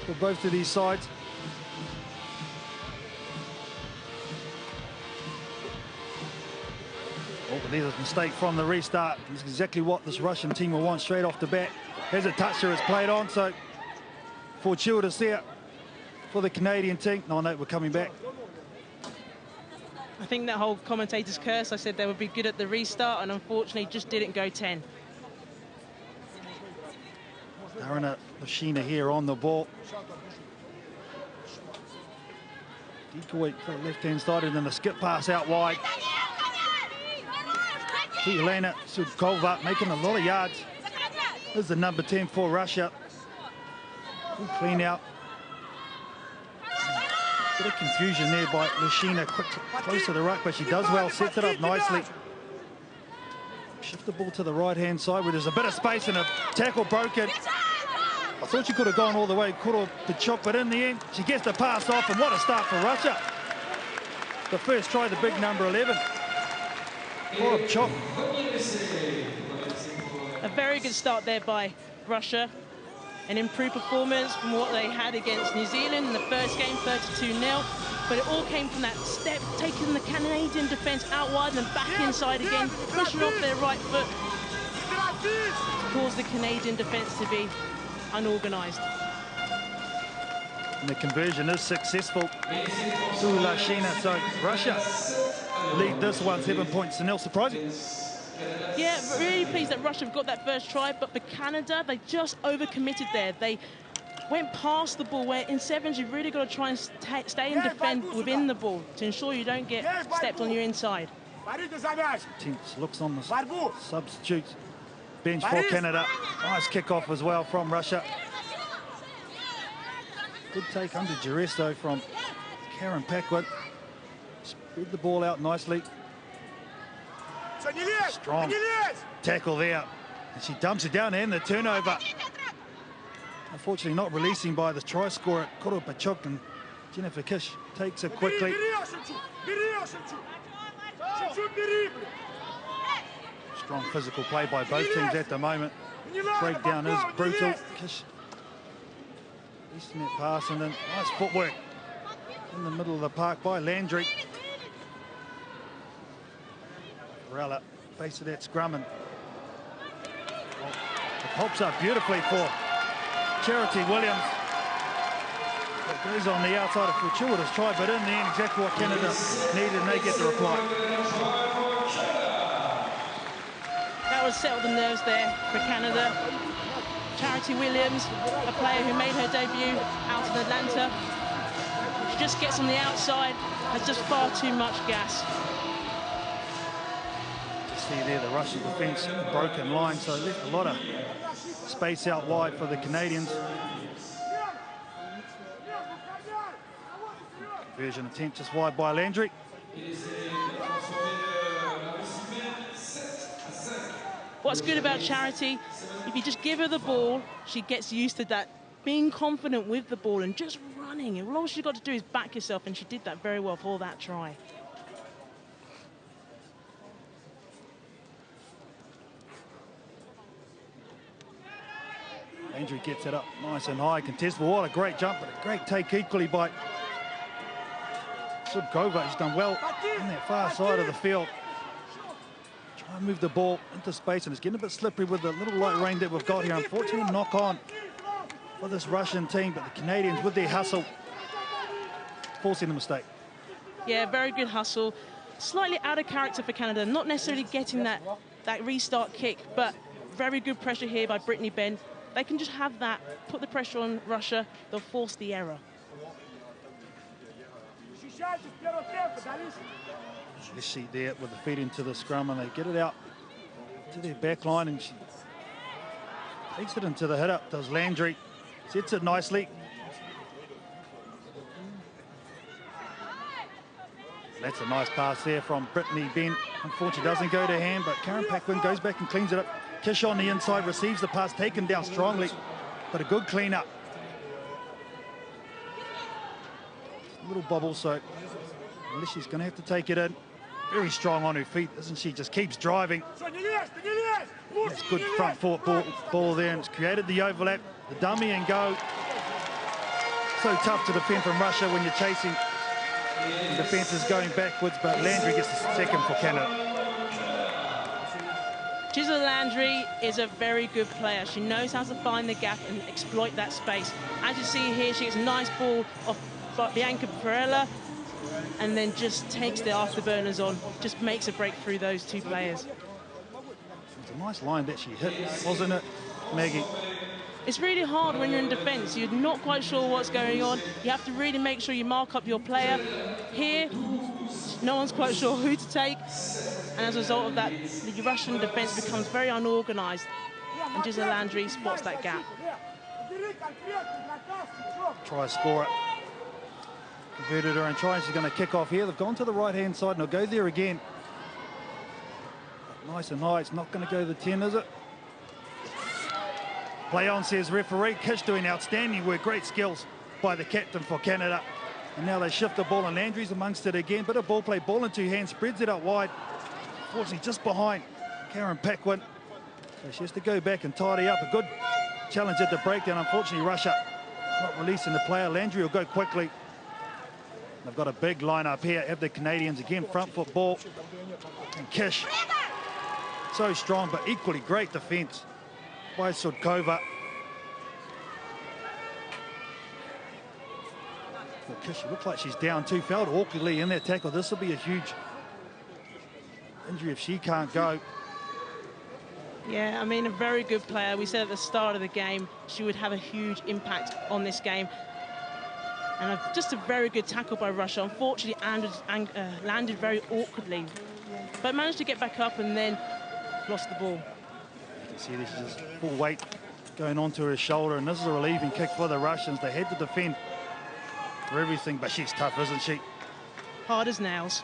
for both of these sides. Oh, but there's a mistake from the restart. It's exactly what this Russian team will want straight off the bat. As a toucher is played on, so fortuitous there for the Canadian team. 9-8, we're coming back. I think that whole commentator's curse, I said they would be good at the restart, and unfortunately just didn't go 10. Darren Lashina here on the ball. Decoy for the left-hand side, and then the skip pass out wide. Elena Sudkova making a lot of yards. This is the number 10 for Russia. Good clean out. Bit of confusion there by Lashina, close to the ruck, but she does well, sets it up nicely. Shift the ball to the right-hand side where there's a bit of space and a tackle broken. I thought she could have gone all the way, could have Pachuk, but in the end, she gets the pass off, and what a start for Russia. The first try, the big number 11. Chop. A very good start there by Russia. An improved performance from what they had against New Zealand in the first game, 32-0. But it all came from that step, taking the Canadian defence out wide and then back inside again, pushing off their right foot to cause the Canadian defence to be unorganised. And the conversion is successful to Lashina, so Russia lead this one 7 points to 0. Surprising. Yeah, really pleased that Russia have got that first try, but for Canada, they just overcommitted there. They went past the ball, where in sevens you've really got to try and stay and defend within the ball to ensure you don't get stepped on your inside. Tense looks on the substitute bench for Canada. Nice kick-off as well from Russia. Good take under duress though from Karen Paquin. Spread the ball out nicely. Strong tackle there. And she dumps it down and the turnover. Unfortunately not releasing by the try scorer, Koro Pachuk, and Jennifer Kish takes it quickly. Strong physical play by both teams at the moment. Breakdown is brutal. Kish releasing that pass, and then nice footwork in the middle of the park by Landry. Varela, face of that scrum, and it pops up beautifully for Charity Williams. It goes on the outside of fortuitous try, but in the end, exactly what Canada needed, and they get the reply. That was settled the nerves there for Canada. Charity Williams, a player who made her debut out in Atlanta. She just gets on the outside, has just far too much gas. See there the Russian defence, broken line, so left a lot of space out wide for the Canadians. Conversion attempt just wide by Landry. What's good about Charity, if you just give her the ball, she gets used to that, being confident with the ball and just running. And all she's got to do is back yourself, and she did that very well for that try. Landry gets it up nice and high, contestable. What a great jump, but a great take equally by Sudkova. She's done well on that far side of the field. Try and move the ball into space, and it's getting a bit slippery with the little light rain that we've got here. Unfortunately, knock on for this Russian team, but the Canadians with their hustle forcing a mistake. Yeah, very good hustle. Slightly out of character for Canada, not necessarily getting that restart kick, but very good pressure here by Brittany Benn. They can just have that, put the pressure on Russia, they'll force the error. Let's see there with the feet into the scrum, and they get it out to their back line, and she takes it into the hit-up, does Landry. Sets it nicely. That's a nice pass there from Brittany Benn. Unfortunately, doesn't go to hand, but Karen Paquin goes back and cleans it up. Kish on the inside, receives the pass, taken down strongly, but a good clean-up. A little bobble, so unless she's going to have to take it in. Very strong on her feet, isn't she? Just keeps driving. That's good front foot ball there, and it's created the overlap, the dummy and go. So tough to defend from Russia when you're chasing. The defense is going backwards, but Landry gets the second for Canada. Gisela Landry is a very good player. She knows how to find the gap and exploit that space. As you see here, she gets a nice ball off Bianca Perella and then just takes the afterburners on, just makes a break through those two players. It's a nice line that she hit, wasn't it, Maggie? It's really hard when you're in defence. You're not quite sure what's going on. You have to really make sure you mark up your player. Here, no one's quite sure who to take. And as a result of that, the Russian defence becomes very unorganised. And Gisela Landry spots that gap. Try score it. Converted her and try. She's going to kick off here. They've gone to the right-hand side and they'll go there again. Nice and high. It's not going to go to the 10, is it? Play on, says referee. Kish doing outstanding work. Great skills by the captain for Canada. And now they shift the ball and Landry's amongst it again. Bit of ball play. Ball in two hands. Spreads it out wide. Fortunately, just behind Karen Paquin. So she has to go back and tidy up. A good challenge at the breakdown. Unfortunately, Russia not releasing the player. Landry will go quickly. They've got a big line-up here. Have the Canadians again. Front foot ball. And Kish. So strong, but equally great defence by Sudkova. Well, Kish looks like she's down too. Fell awkwardly in that tackle. This will be a huge injury if she can't go. Yeah, I mean, a very good player. We said at the start of the game she would have a huge impact on this game. And just a very good tackle by Russia. Unfortunately, landed very awkwardly, but managed to get back up and then lost the ball. You can see this is just full weight going onto her shoulder, and this is a relieving kick for the Russians. They had to defend for everything, but she's tough, isn't she? Hard as nails.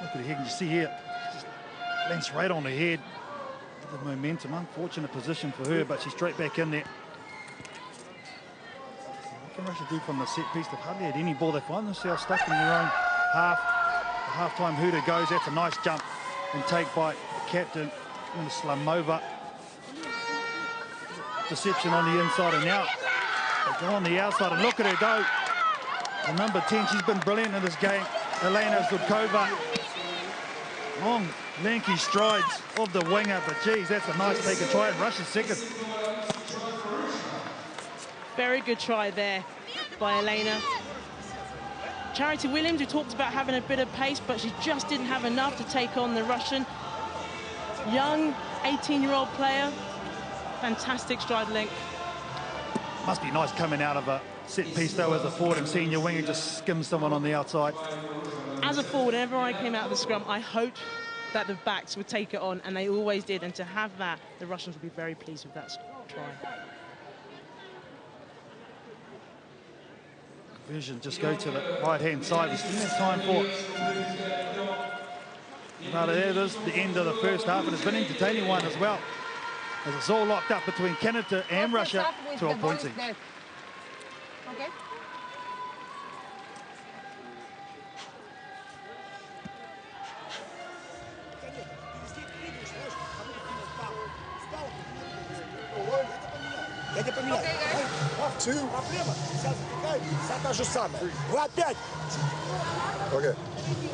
Look at her head, you see here, just lands right on her head. The momentum, unfortunate position for her, but she's straight back in there. What can Russia do from the set piece? They've hardly had any ball. They find themselves stuck in their own half. The half-time hooter goes. That's a nice jump and take by the captain, Slamova. Deception on the inside, and now they go on the outside, and look at her go. The number 10, she's been brilliant in this game. Elena Zudkova. Long, lanky strides of the winger, but geez, that's a nice take and try, and Russia's second. Very good try there by Elena. Charity Williams, who talked about having a bit of pace, but she just didn't have enough to take on the Russian. Young, 18-year-old player. Fantastic stride length. Must be nice coming out of a set piece, though, as a forward and seeing your winger just skim someone on the outside. As a forward, whenever I came out of the scrum, I hoped that the backs would take it on, and they always did. And to have that, the Russians would be very pleased with that try. Conversion, just go to the right-hand side. We still have time for but it is the end of the first half, and it's been an entertaining one as well, as it's all locked up between Canada and Russia, 12 points each. Okay. Я тебя поменяю. Проблема сейчас возникает вся та же самая. Вы опять. Okay.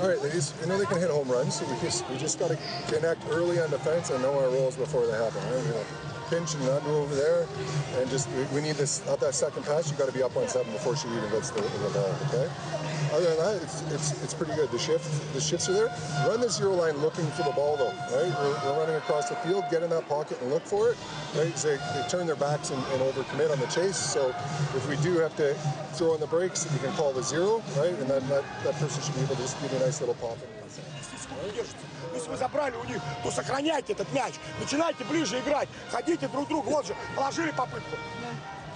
All right, ladies. I know they can hit home runs, so we just got to connect early on defense and know our roles before they happen. Right? You know, pinch and undo over there, and just we need this at that second pass. You got to be up on 7 before she even gets the ball. Okay. Other than that, it's pretty good. The shifts are there. Run the zero line looking for the ball though. Right. We're running across the field. Get in that pocket and look for it. Right. So they turn their backs and overcommit on the chase. So if we do have to throw on the brakes, you can call the zero. Right. And that person should be able to just give you a nice little pop. Если вы забрали у них, то сохраняйте этот мяч. Начинайте ближе играть. Ходите друг к другу. Вот же, положили попытку.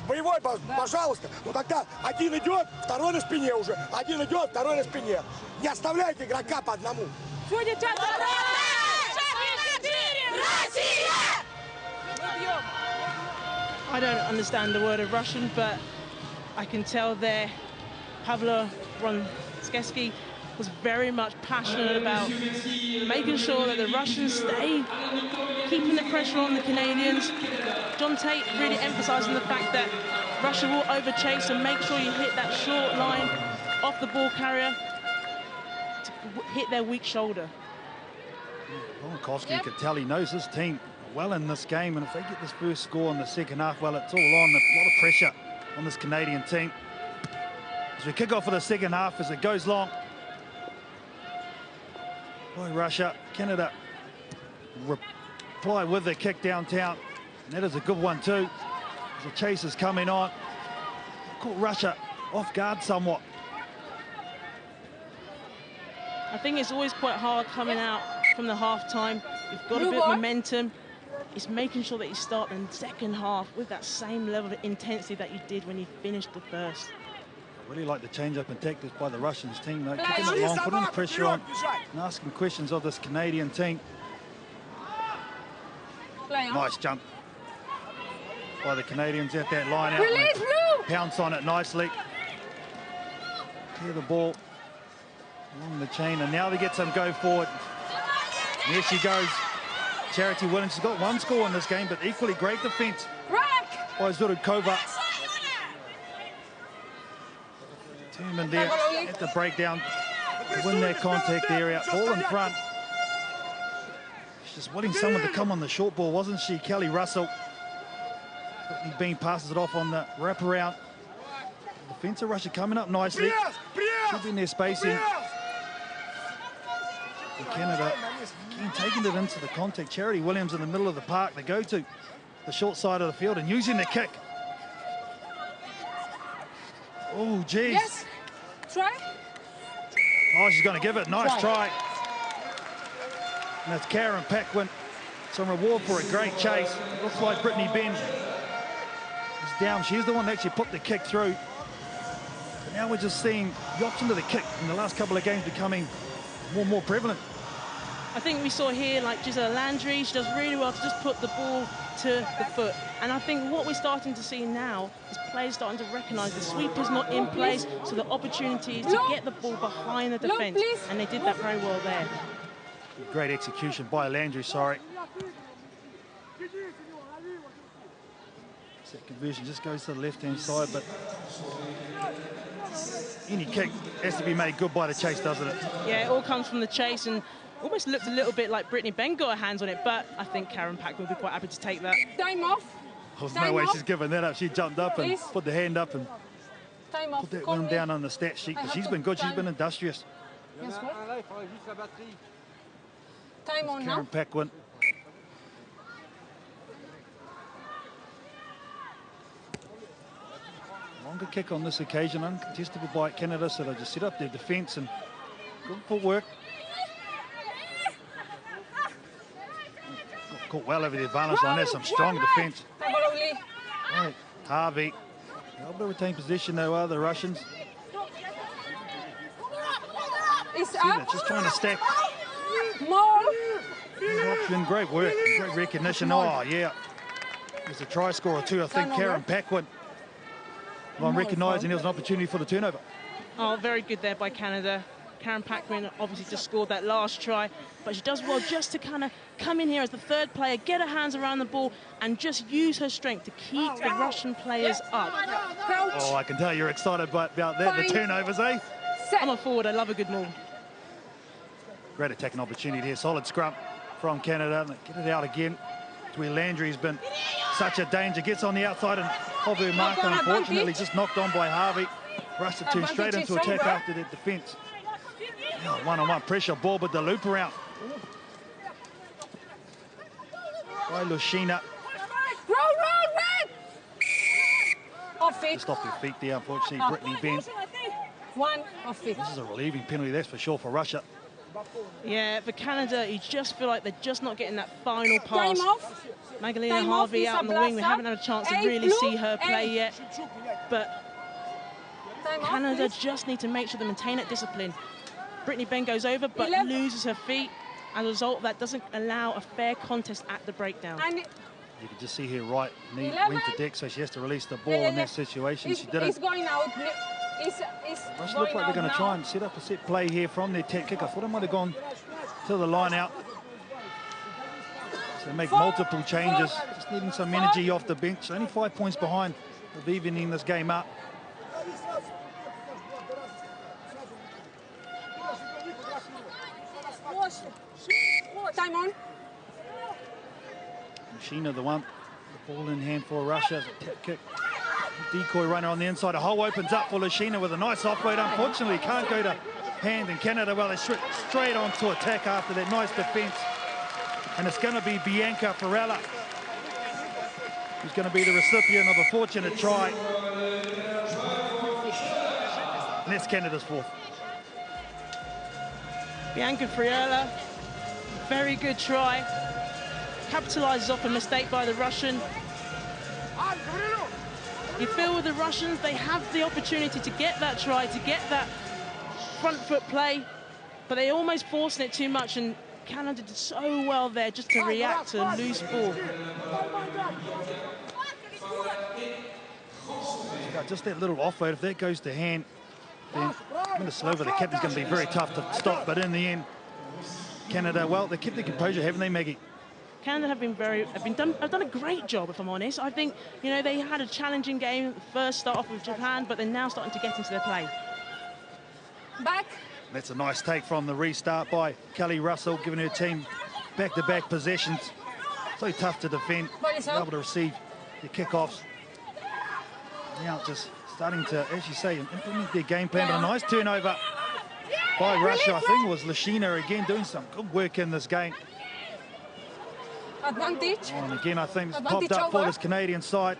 Боевой, пожалуйста. Ну тогда один идет, второй на спине уже. Один идет, второй на спине. Не оставляйте игрока по одному. Все, девчата! I don't understand the word of Russian, but I can tell there Pavlo Ronskesky was very much passionate about making sure that the Russians stay, keeping the pressure on the Canadians. John Tate really emphasising the fact that Russia will overchase and make sure you hit that short line off the ball carrier to hit their weak shoulder. Volkovsky, you could tell he knows his team well in this game, and if they get this first score in the second half, well, it's all on. A lot of pressure on this Canadian team. As we kick off for the second half, as it goes long. By Russia, Canada reply with the kick downtown, and that is a good one too. As the chase is coming on, caught Russia off guard somewhat. I think it's always quite hard coming out from the half-time. You've got a bit of momentum. It's making sure that you start the second half with that same level of intensity that you did when you finished the first. I really like the change-up in tactics by the Russians team, though. Kicking it long, putting the pressure on, and asking questions of this Canadian team. Nice jump by the Canadians at that line out. Pounce on it nicely. Clear the ball along the chain, and now they get some go forward. And here she goes. Charity Williams has got one score in this game, but equally great defence by Zurikova. Determined there at the breakdown to win that contact area. Ball in front. She's just wanting someone to come on the short ball, wasn't she? Kelly Russell. Brittany Bean passes it off on the wraparound. The defence of Russia coming up nicely. Should be in their spacing. Canada taking it into the contact. Charity Williams in the middle of the park. They go to the short side of the field and using the kick. Oh, geez. Yes. Try. Oh, she's going to give it. Nice try. And that's Karen Paquin. Some reward for a great chase. Looks like Brittany Benn is down. She's the one that actually put the kick through. But now we're just seeing the option of the kick in the last couple of games becoming more and more prevalent. I think we saw here, like Gisela Landry, she does really well to just put the ball to the foot. And I think what we're starting to see now is players starting to recognise the sweeper's not in place, so the opportunity is to get the ball behind the defence. And they did that very well there. Great execution by Landry, sorry. That conversion just goes to the left-hand side, but any kick has to be made good by the chase, doesn't it? Yeah, it all comes from the chase, and almost looked a little bit like Brittany Benn got her hands on it, but I think Karen Paquin will be quite happy to take that. Time off. There's no way she's giving that up. She jumped up and put the hand up and put that one down on the stat sheet. But she's been good. She's been industrious. Time on now. Karen Paquin. Longer kick on this occasion, uncontestable by Canada, so they just set up their defence and good footwork. Caught well over the advantage line. There's some strong defence. Right. Harvey able to retain possession though are the Russians. It's up. Just trying to stack. More. Option, great work, great recognition. Oh yeah, there's a try score or two. I think Karen Paquin. Well, I'm recognising there was an opportunity for the turnover. Oh, very good there by Canada. Karen Paquin obviously just scored that last try, but she does well just to kind of come in here as the third player, get her hands around the ball, and just use her strength to keep the Russian players up. Oh, I can tell you're excited about that. The turnovers, eh? I'm a forward. I love a good maul. Great attacking opportunity here. Solid scrum from Canada. Get it out again. It's where Landry's been such a danger. Gets on the outside and of her mark, and unfortunately just knocked on by Harvey. Russia turned straight into attack after that defence. One-on-one pressure ball, but the loop around by Lushina. Off it. Just off her feet there, unfortunately. Brittany Benn. One off it. This is a relieving penalty, that's for sure, for Russia. Yeah, for Canada, you just feel like they're just not getting that final pass. Time off. Magdalena Harvey out on the wing. We haven't had a chance to really see her play yet. But Canada just need to make sure they maintain that discipline. Brittany Benn goes over, but loses her feet. As a result, that doesn't allow a fair contest at the breakdown. You can just see her right knee went to deck, so she has to release the ball in that situation. She didn't. It's going out. Russia look like they're going to try and set up a set play here from their tech kick. I thought it might have gone to the line out. So they make multiple changes, just needing some energy off the bench. Only 5 points behind of evening this game up. Time on. Sheena the one. The ball in hand for Russia. A tap kick. Decoy runner on the inside. A hole opens up for Lashina with a nice offload. Unfortunately, can't go to hand in Canada. Well, they straight on to attack after that nice defence. And it's going to be Bianca Farella who's going to be the recipient of a fortunate try. And that's Canada's fourth. Bianca Farella, very good try. Capitalises off a mistake by the Russian. You feel with the Russians, they have the opportunity to get that try, to get that front foot play, but they almost forced it too much, and Canada did so well there just to react to a loose ball. Just that little offload, if that goes to hand, then Minnesota, the captain's going to be very tough to stop, but in the end, Canada, well, they kept their composure, haven't they, Maggie? Canada have done a great job, if I'm honest. I think, you know, they had a challenging game, first start off with Japan, but they're now starting to get into their play. Back. That's a nice take from the restart by Kelly Russell, giving her team back-to-back possessions. So tough to defend, able to receive the kickoffs. Now just starting to, as you say, implement their game plan, but a nice turnover by Russia. I think it was Lashina again doing some good work in this game. Advantage. And again, I think it's popped up for this Canadian side.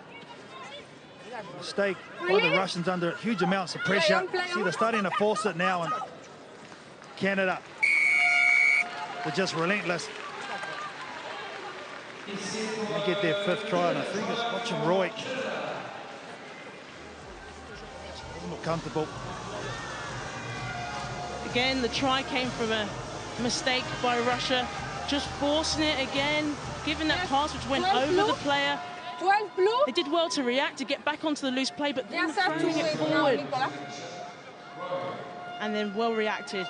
Mistake by the Russians under huge amounts of pressure. See, they're starting to force it now, and Canada, they're just relentless. They get their fifth try, and I think it's watching Roy. Doesn't look comfortable. Again, the try came from a mistake by Russia. Just forcing it again, giving that pass which went over the player. 12 blue. They did well to react, to get back onto the loose play, but then throwing it forward. And then well reacted.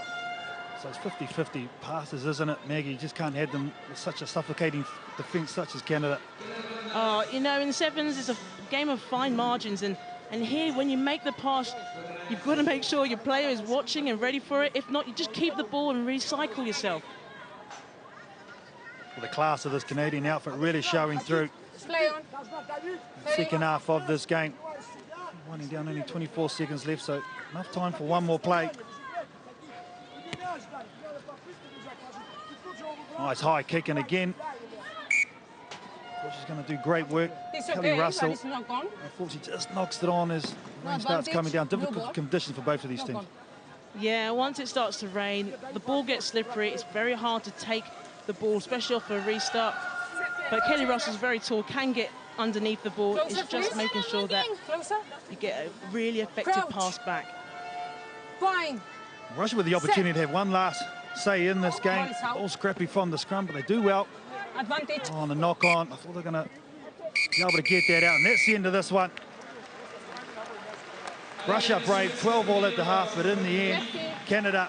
So it's 50-50 passes, isn't it, Maggie? You just can't have them with such a suffocating defence such as Canada. Oh, you know, in sevens, it's a game of fine margins, and here, when you make the pass, you've got to make sure your player is watching and ready for it. If not, you just keep the ball and recycle yourself. Well, the class of this Canadian outfit really showing through. Play on. Second half of this game. Winding down, only 24 seconds left, so enough time for one more play. Nice high kick, and again, she's going to do great work. Kelly Russell, unfortunately, just knocks it on as the rain starts coming down. Difficult conditions for both of these teams. Yeah, once it starts to rain, the ball gets slippery. It's very hard to take the ball, especially off a restart. But Kelly Russell's very tall, can get underneath the ball. It's just making sure that you get a really effective pass back. Fine. Russia with the opportunity to have one last say in this game. All scrappy from the scrum, but they do well. Advantage. On the knock on, I thought they're going to be able to get that out, and that's the end of this one. Russia brave, 12 all at the half, but in the end, Canada